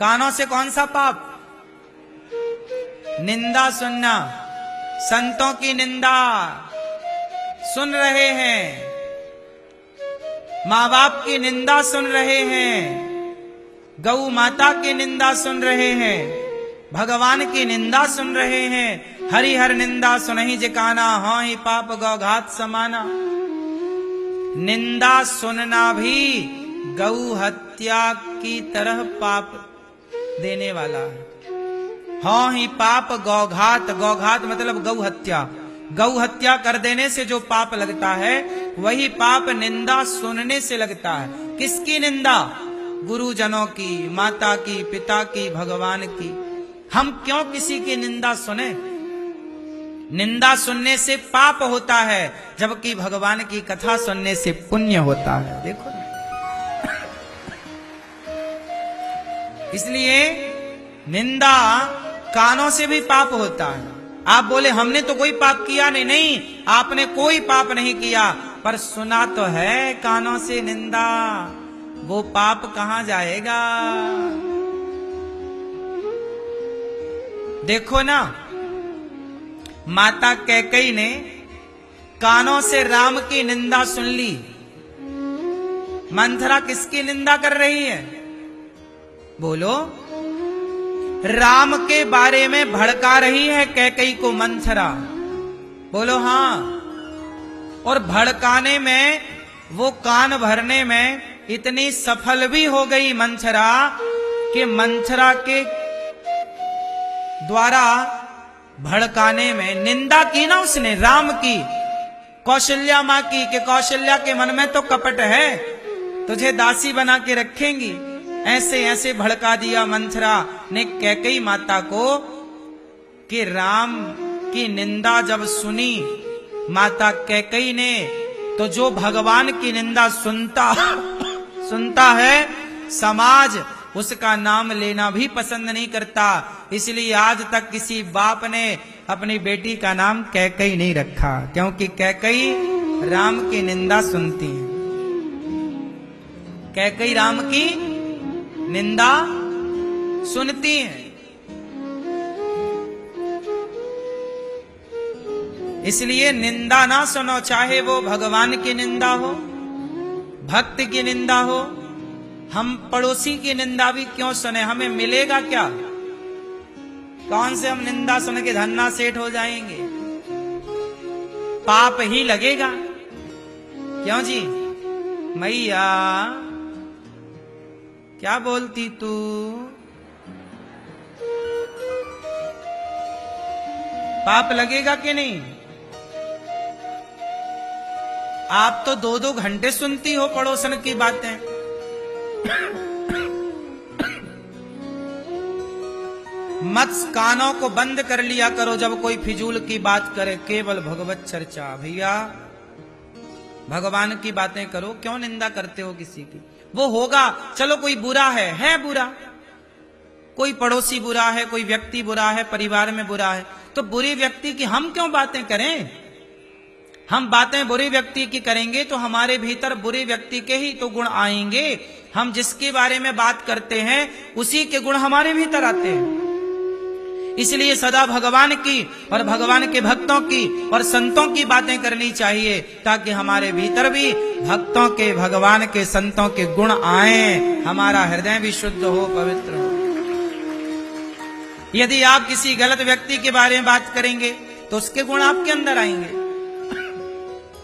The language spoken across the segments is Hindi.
कानों से कौन सा पाप? निंदा सुनना, संतों की निंदा सुन रहे हैं, माँ बाप की निंदा सुन रहे हैं, गौ माता की निंदा सुन रहे हैं, भगवान की निंदा सुन रहे हैं। हरिहर निंदा सुनहि जे काना, हाँ ही पाप गौघात समाना। निंदा सुनना भी गौ हत्या की तरह पाप देने वाला है। हाँ ही पाप गौघात, गौघात मतलब गौ हत्या। गौ हत्या कर देने से जो पाप लगता है वही पाप निंदा सुनने से लगता है। किसकी निंदा? गुरुजनों की, माता की, पिता की, भगवान की। हम क्यों किसी की निंदा सुने? निंदा सुनने से पाप होता है, जबकि भगवान की कथा सुनने से पुण्य होता है। देखो, इसलिए निंदा कानों से भी पाप होता है। आप बोले हमने तो कोई पाप किया नहीं, नहीं आपने कोई पाप नहीं किया, पर सुना तो है कानों से निंदा। वो पाप कहां जाएगा? देखो ना, माता कैकेयी ने कानों से राम की निंदा सुन ली। मंथरा किसकी निंदा कर रही है? बोलो। राम के बारे में भड़का रही है कैकेयी को मंथरा। बोलो हाँ। और भड़काने में, वो कान भरने में इतनी सफल भी हो गई मंथरा कि मंथरा के द्वारा भड़काने में निंदा की ना उसने राम की, कौशल्या मां की, कि कौशल्या के मन में तो कपट है, तुझे दासी बना के रखेंगी। ऐसे ऐसे भड़का दिया मंथरा ने कैकेयी माता को कि राम की निंदा जब सुनी माता कैकेयी ने, तो जो भगवान की निंदा सुनता है, समाज उसका नाम लेना भी पसंद नहीं करता। इसलिए आज तक किसी बाप ने अपनी बेटी का नाम कैकेयी नहीं रखा, क्योंकि कैकेयी राम की निंदा सुनती है। कैकेयी राम की निंदा सुनती है। इसलिए निंदा ना सुनो, चाहे वो भगवान की निंदा हो, भक्त की निंदा हो। हम पड़ोसी की निंदा भी क्यों सुने? हमें मिलेगा क्या? कौन से हम निंदा सुन के धन्ना सेठ हो जाएंगे? पाप ही लगेगा। क्यों जी? मैया क्या बोलती तू? पाप लगेगा कि नहीं? आप तो 2-2 घंटे सुनती हो पड़ोसन की बातें। मत कानों को बंद कर लिया करो जब कोई फिजूल की बात करे, केवल भगवत चर्चा। भैया भगवान की बातें करो, क्यों निंदा करते हो किसी की? वो होगा, चलो कोई बुरा है बुरा, कोई पड़ोसी बुरा है, कोई व्यक्ति बुरा है, परिवार में बुरा है, तो बुरे व्यक्ति की हम क्यों बातें करें? हम बातें बुरे व्यक्ति की करेंगे तो हमारे भीतर बुरे व्यक्ति के ही तो गुण आएंगे। हम जिसके बारे में बात करते हैं उसी के गुण हमारे भीतर आते हैं। इसलिए सदा भगवान की और भगवान के भक्तों की और संतों की बातें करनी चाहिए, ताकि हमारे भीतर भी भक्तों के, भगवान के, संतों के गुण आए, हमारा हृदय भी शुद्ध हो, पवित्र हो। यदि आप किसी गलत व्यक्ति के बारे में बात करेंगे तो उसके गुण आपके अंदर आएंगे।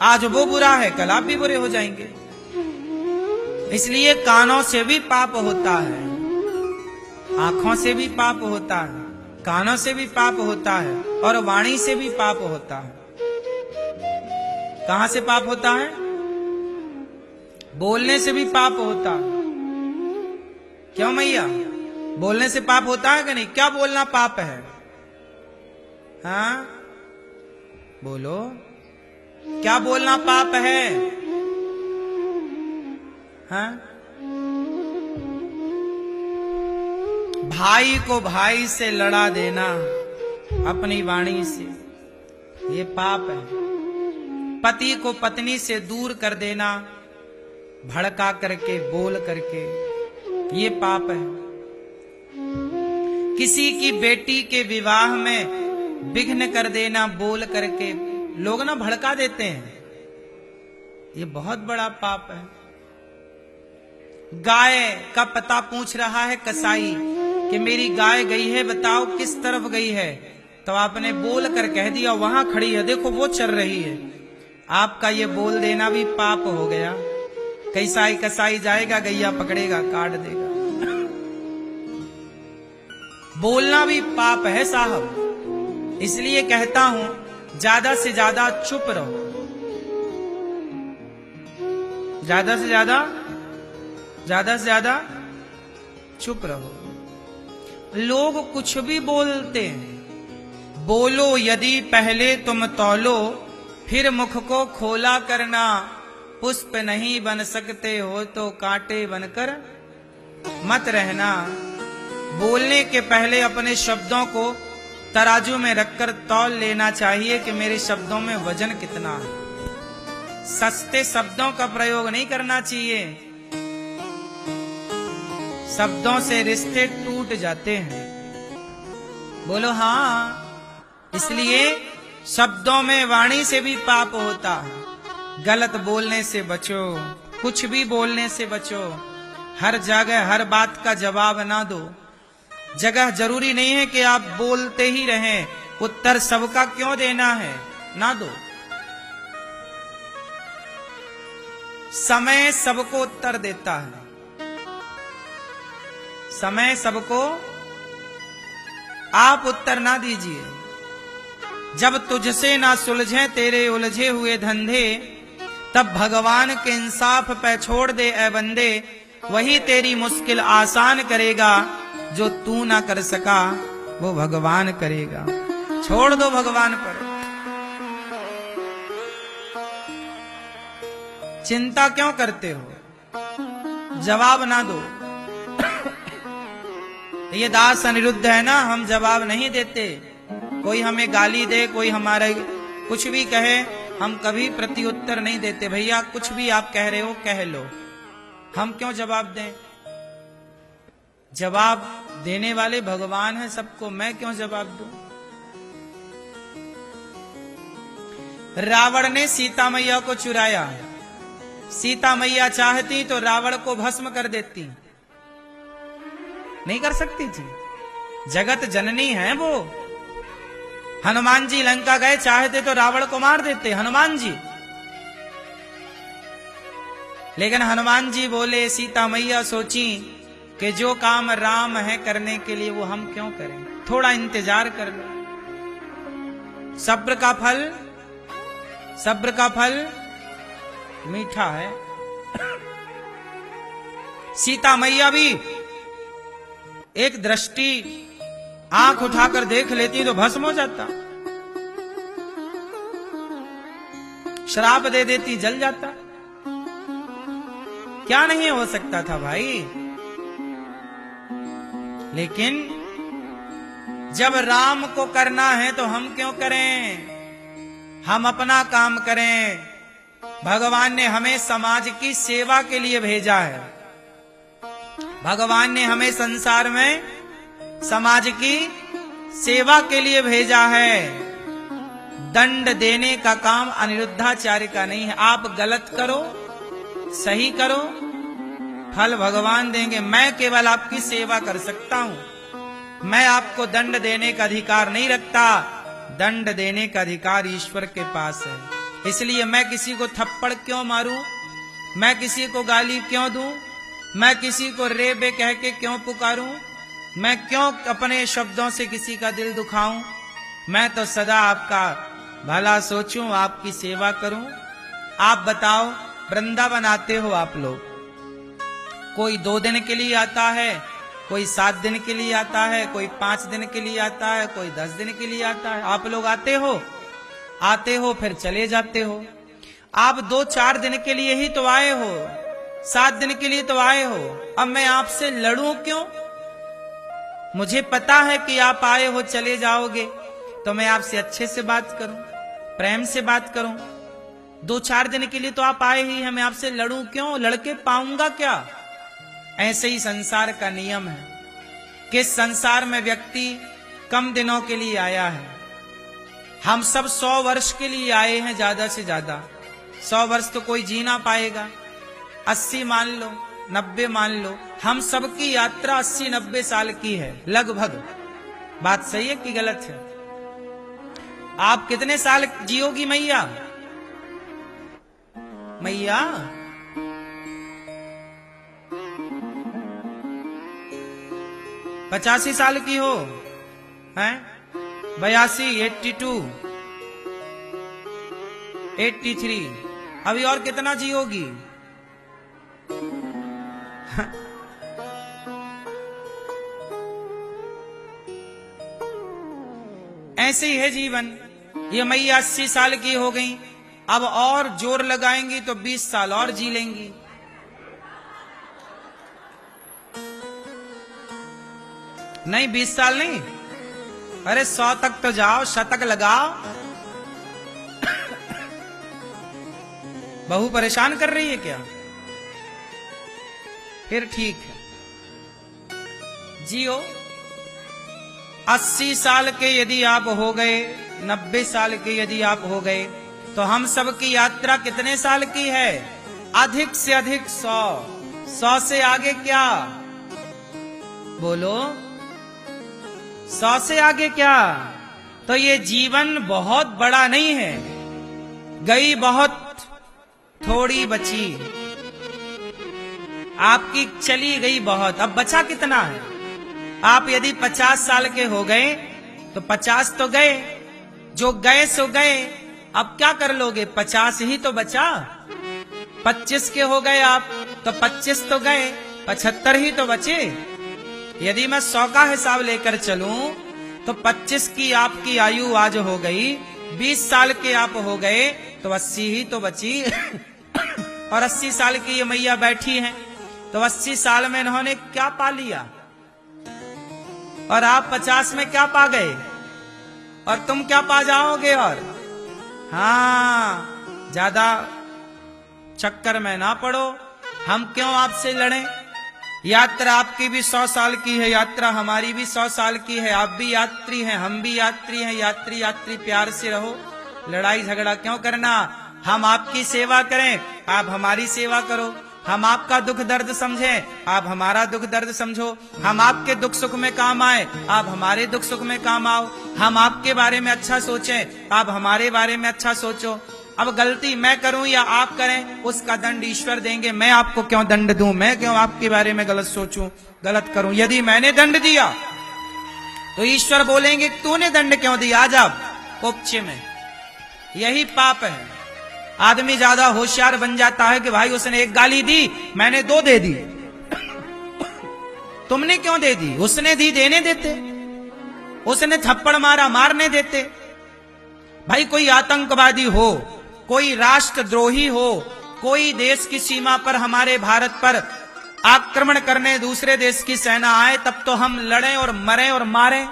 आज वो बुरा है, कल आप भी बुरे हो जाएंगे। इसलिए कानों से भी पाप होता है, आंखों से भी पाप होता है, कानों से भी पाप होता है, और वाणी से भी पाप होता है। कहां से पाप होता है? बोलने से भी पाप होता है। क्यों मैया? बोलने से पाप होता है कि नहीं? क्या बोलना पाप है? हाँ बोलो, क्या बोलना पाप है? हाँ? भाई को भाई से लड़ा देना अपनी वाणी से, ये पाप है। पति को पत्नी से दूर कर देना भड़का करके, बोल करके, ये पाप है। किसी की बेटी के विवाह में विघ्न कर देना बोल करके लोग ना भड़का देते हैं, ये बहुत बड़ा पाप है। गाय का पता पूछ रहा है कसाई कि मेरी गाय गई है, बताओ किस तरफ गई है। तो आपने बोल कर कह दिया वहां खड़ी है, देखो वो चल रही है। आपका ये बोल देना भी पाप हो गया। कसाई जाएगा, गैया पकड़ेगा, काट देगा। बोलना भी पाप है साहब। इसलिए कहता हूं ज्यादा से ज्यादा चुप रहो, ज्यादा से ज्यादा चुप रहो। लोग कुछ भी बोलते हैं। बोलो यदि पहले तुम तौलो, फिर मुख को खोला करना। पुष्प नहीं बन सकते हो तो कांटे बनकर मत रहना। बोलने के पहले अपने शब्दों को तराजू में रखकर तौल लेना चाहिए कि मेरे शब्दों में वजन कितना है। सस्ते शब्दों का प्रयोग नहीं करना चाहिए, शब्दों से रिश्ते टूट जाते हैं। बोलो हाँ। इसलिए शब्दों में वाणी से भी पाप होता है। गलत बोलने से बचो, कुछ भी बोलने से बचो। हर जगह हर बात का जवाब ना दो। जगह जरूरी नहीं है कि आप बोलते ही रहें, उत्तर सबका क्यों देना है, ना दो। समय सबको उत्तर देता है, समय सबको, आप उत्तर ना दीजिए। जब तुझसे ना सुलझे तेरे उलझे हुए धंधे, तब भगवान के इंसाफ पे छोड़ दे ए बंदे। वही तेरी मुश्किल आसान करेगा, जो तू ना कर सका वो भगवान करेगा। छोड़ दो भगवान पर, चिंता क्यों करते हो, जवाब ना दो। ये दास अनिरुद्ध है ना, हम जवाब नहीं देते। कोई हमें गाली दे, कोई हमारे कुछ भी कहे, हम कभी प्रत्युत्तर नहीं देते। भैया कुछ भी आप कह रहे हो कह लो, हम क्यों जवाब दें। जवाब देने वाले भगवान है सबको, मैं क्यों जवाब दूं। रावण ने सीता मैया को चुराया। सीता मैया चाहती तो रावण को भस्म कर देती, नहीं कर सकती थी। जगत जननी है वो। हनुमान जी लंका गए, चाहते तो रावण को मार देते हनुमान जी। लेकिन हनुमान जी बोले, सीता मैया सोची कि जो काम राम है करने के लिए वो हम क्यों करें, थोड़ा इंतजार कर लो। सब्र का फल मीठा है। सीता मैया भी एक दृष्टि आंख उठाकर देख लेती तो भस्म हो जाता, श्राप दे देती जल जाता। क्या नहीं हो सकता था भाई। लेकिन जब राम को करना है तो हम क्यों करें, हम अपना काम करें। भगवान ने हमें समाज की सेवा के लिए भेजा है। भगवान ने हमें संसार में समाज की सेवा के लिए भेजा है। दंड देने का काम अनिरुद्धाचार्य का नहीं है। आप गलत करो, सही करो, फल भगवान देंगे। मैं केवल आपकी सेवा कर सकता हूं, मैं आपको दंड देने का अधिकार नहीं रखता। दंड देने का अधिकार ईश्वर के पास है। इसलिए मैं किसी को थप्पड़ क्यों मारूं, मैं किसी को गाली क्यों दूं, मैं किसी को रे बे कह के क्यों पुकारूं, मैं क्यों अपने शब्दों से किसी का दिल दुखाऊं। मैं तो सदा आपका भला सोचूं, आपकी सेवा करूं। आप बताओ, वृंदावन आते हो आप लोग, कोई 2 दिन के लिए आता है, कोई 7 दिन के लिए आता है, कोई 5 दिन के लिए आता है, कोई 10 दिन के लिए आता है। आप लोग आते हो फिर चले जाते हो। आप 2-4 दिन के लिए ही तो आए हो, 7 दिन के लिए तो आए हो। अब मैं आपसे लड़ूं क्यों। मुझे पता है कि आप आए हो चले जाओगे, तो मैं आपसे अच्छे से बात करूं, प्रेम से बात करूं। 2-4 दिन के लिए तो आप आए ही हैं, मैं आपसे लड़ूं क्यों, लड़के पाऊंगा क्या। ऐसे ही संसार का नियम है। कि संसार में व्यक्ति कम दिनों के लिए आया है। हम सब 100 वर्ष के लिए आए हैं, ज्यादा से ज्यादा 100 वर्ष तो कोई जी ना पाएगा। 80 मान लो, 90 मान लो, हम सबकी यात्रा 80-90 साल की है लगभग। बात सही है कि गलत है? आप कितने साल जियोगी मैया? मैया 85 साल की हो हैं? 82, 82, 83, अभी और कितना जियोगी? ऐसे ही है जीवन। ये मैया 80 साल की हो गई, अब और जोर लगाएंगी तो 20 साल और जी लेंगी। नहीं 20 साल नहीं, अरे 100 तक तो जाओ, शतक लगाओ। बहू परेशान कर रही है क्या? फिर ठीक है, जियो। 80 साल के यदि आप हो गए, 90 साल के यदि आप हो गए, तो हम सब की यात्रा कितने साल की है? अधिक से अधिक 100। 100 से आगे क्या? बोलो, 100 से आगे क्या? तो ये जीवन बहुत बड़ा नहीं है। गई बहुत, थोड़ी बची। आपकी चली गई बहुत, अब बचा कितना है? आप यदि 50 साल के हो गए तो 50 तो गए, जो गए सो गए। अब क्या कर लोगे? 50 ही तो बचा। 25 के हो गए आप तो 25 तो गए, 75 ही तो बचे। यदि मैं 100 का हिसाब लेकर चलूं तो 25 की आपकी आयु आज हो गई, 20 साल के आप हो गए तो 80 ही तो बची। और 80 साल की ये मैया बैठी हैं, तो 80 साल में इन्होंने क्या पा लिया? और आप 50 में क्या पा गए? और तुम क्या पा जाओगे? और हाँ, ज्यादा चक्कर में ना पड़ो। हम क्यों आपसे लड़ें? यात्रा आपकी भी 100 साल की है, यात्रा हमारी भी 100 साल की है। आप भी यात्री हैं, हम भी यात्री हैं। यात्री यात्री प्यार से रहो, लड़ाई झगड़ा क्यों करना? हम आपकी सेवा करें, आप हमारी सेवा करो। हम आपका दुख दर्द समझें, आप हमारा दुख दर्द समझो। हम आपके दुख सुख में काम आए, आप हमारे दुख सुख में काम आओ। हम आपके बारे में अच्छा सोचें, आप हमारे बारे में अच्छा सोचो। अब गलती मैं करूं या आप करें, उसका दंड ईश्वर देंगे। मैं आपको क्यों दंड दूं? मैं क्यों आपके बारे में गलत सोचूं, गलत करूं? यदि मैंने दंड दिया तो ईश्वर बोलेंगे तूने दंड क्यों दिया? आज आप उपचे में यही पाप है। आदमी ज्यादा होशियार बन जाता है कि भाई उसने एक गाली दी, मैंने 2 दे दी। तुमने क्यों दे दी? उसने दी, देने देते। उसने थप्पड़ मारा, मारने देते। भाई कोई आतंकवादी हो, कोई राष्ट्रद्रोही हो, कोई देश की सीमा पर हमारे भारत पर आक्रमण करने दूसरे देश की सेना आए, तब तो हम लड़ें और मरें और मारें।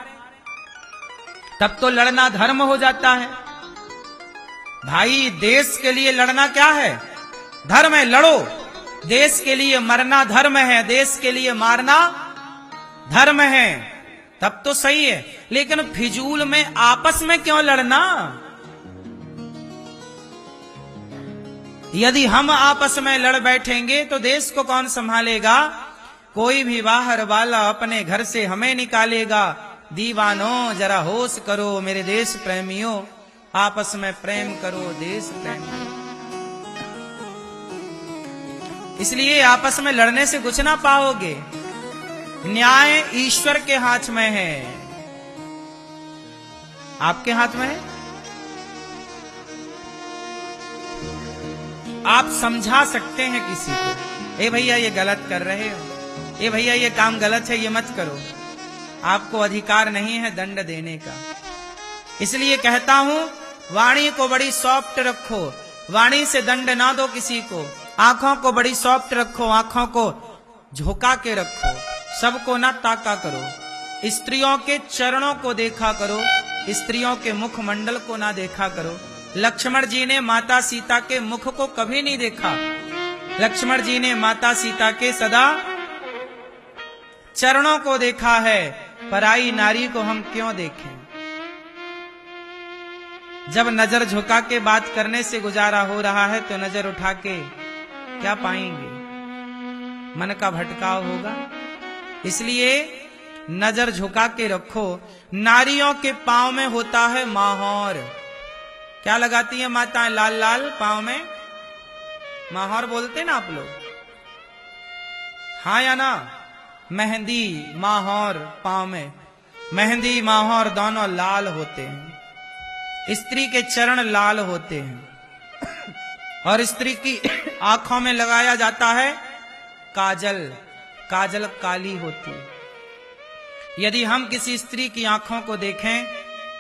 तब तो लड़ना धर्म हो जाता है। भाई देश के लिए लड़ना क्या है? धर्म है, लड़ो। देश के लिए मरना धर्म है, देश के लिए मारना धर्म है। तब तो सही है। लेकिन फिजूल में आपस में क्यों लड़ना? यदि हम आपस में लड़ बैठेंगे तो देश को कौन संभालेगा? कोई भी बाहर वाला अपने घर से हमें निकालेगा। दीवानों जरा होश करो, मेरे देश प्रेमियों, आपस में प्रेम करो, देश प्रेम करो। इसलिए आपस में लड़ने से कुछ ना पाओगे। न्याय ईश्वर के हाथ में है, आपके हाथ में है। आप समझा सकते हैं किसी को, ए भैया ये गलत कर रहे हो, ए भैया ये काम गलत है, ये मत करो। आपको अधिकार नहीं है दंड देने का। इसलिए कहता हूं, वाणी को बड़ी सॉफ्ट रखो, वाणी से दंड ना दो किसी को। आंखों को बड़ी सॉफ्ट रखो, आंखों को झुका के रखो, सबको ना ताका करो। स्त्रियों के चरणों को देखा करो, स्त्रियों के मुखमंडल को ना देखा करो। लक्ष्मण जी ने माता सीता के मुख को कभी नहीं देखा। लक्ष्मण जी ने माता सीता के सदा चरणों को देखा है, पराई नारी को हम क्यों देखें। जब नजर झुका के बात करने से गुजारा हो रहा है तो नजर उठा के क्या पाएंगे, मन का भटकाव होगा। इसलिए नजर झुका के रखो। नारियों के पांव में होता है माहौर। क्या लगाती है माताएं लाल लाल पांव में? माहौर बोलते ना आप लोग, हाँ या ना? मेहंदी माहौर पांव में, मेहंदी माहौर दोनों लाल होते हैं। स्त्री के चरण लाल होते हैं और स्त्री की आंखों में लगाया जाता है काजल। काजल काली होती है। यदि हम किसी स्त्री की आंखों को देखें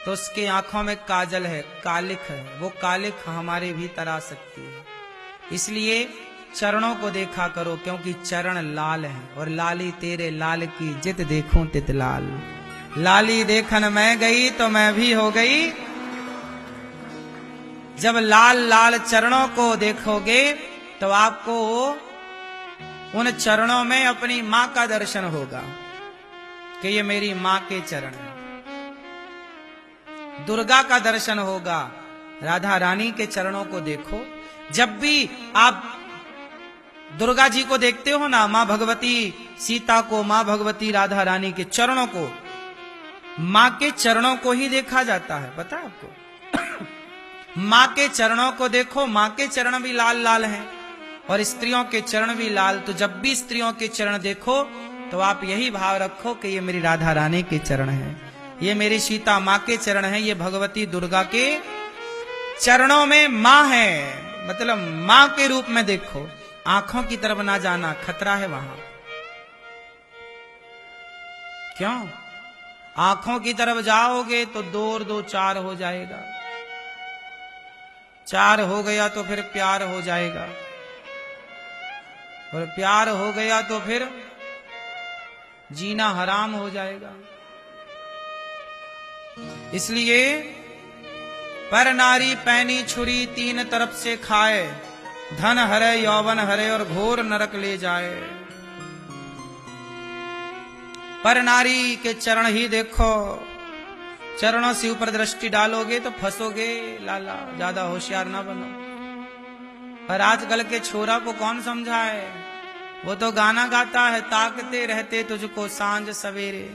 तो उसके आंखों में काजल है, कालिख है, वो कालिख हमारे भीतर आ सकती है। इसलिए चरणों को देखा करो, क्योंकि चरण लाल है। और लाली तेरे लाल की जित देखूं तित लाल। लाली देखन मैं गई तो मैं भी हो गई। जब लाल लाल चरणों को देखोगे तो आपको उन चरणों में अपनी मां का दर्शन होगा कि ये मेरी मां के चरण हैं। दुर्गा का दर्शन होगा। राधा रानी के चरणों को देखो। जब भी आप दुर्गा जी को देखते हो ना, मां भगवती सीता को, मां भगवती राधा रानी के चरणों को, मां के चरणों को ही देखा जाता है। पता है आपको? मां के चरणों को देखो, मां के चरण भी लाल लाल हैं और स्त्रियों के चरण भी लाल। तो जब भी स्त्रियों के चरण देखो तो आप यही भाव रखो कि ये मेरी राधा रानी के चरण हैं, ये मेरी सीता मां के चरण हैं, ये भगवती दुर्गा के चरणों में मां है। मतलब मां के रूप में देखो। आंखों की तरफ ना जाना, खतरा है वहां। क्यों? आंखों की तरफ जाओगे तो 2 और 2 4 हो जाएगा। 4 हो गया तो फिर प्यार हो जाएगा, और प्यार हो गया तो फिर जीना हराम हो जाएगा। इसलिए पर नारी पैनी छुरी 3 तरफ से खाए, धन हरे यौवन हरे और घोर नरक ले जाए। पर नारी के चरण ही देखो। चरणों से ऊपर दृष्टि डालोगे तो फंसोगे लाला, ज्यादा होशियार ना बनो। पर आजकल के छोरा को कौन समझाए? वो तो गाना गाता है, ताकते रहते तुझको सांझ सवेरे,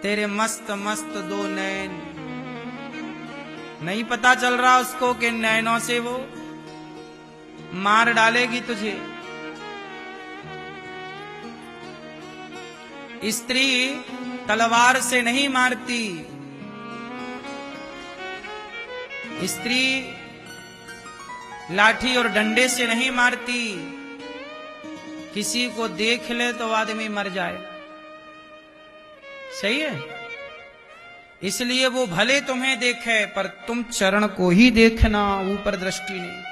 तेरे मस्त मस्त 2 नैन। नहीं पता चल रहा उसको कि नैनों से वो मार डालेगी तुझे। स्त्री तलवार से नहीं मारती, स्त्री लाठी और डंडे से नहीं मारती। किसी को देख ले तो आदमी मर जाए। सही है? इसलिए वो भले तुम्हें देखे पर तुम चरण को ही देखना, ऊपर दृष्टि नहीं।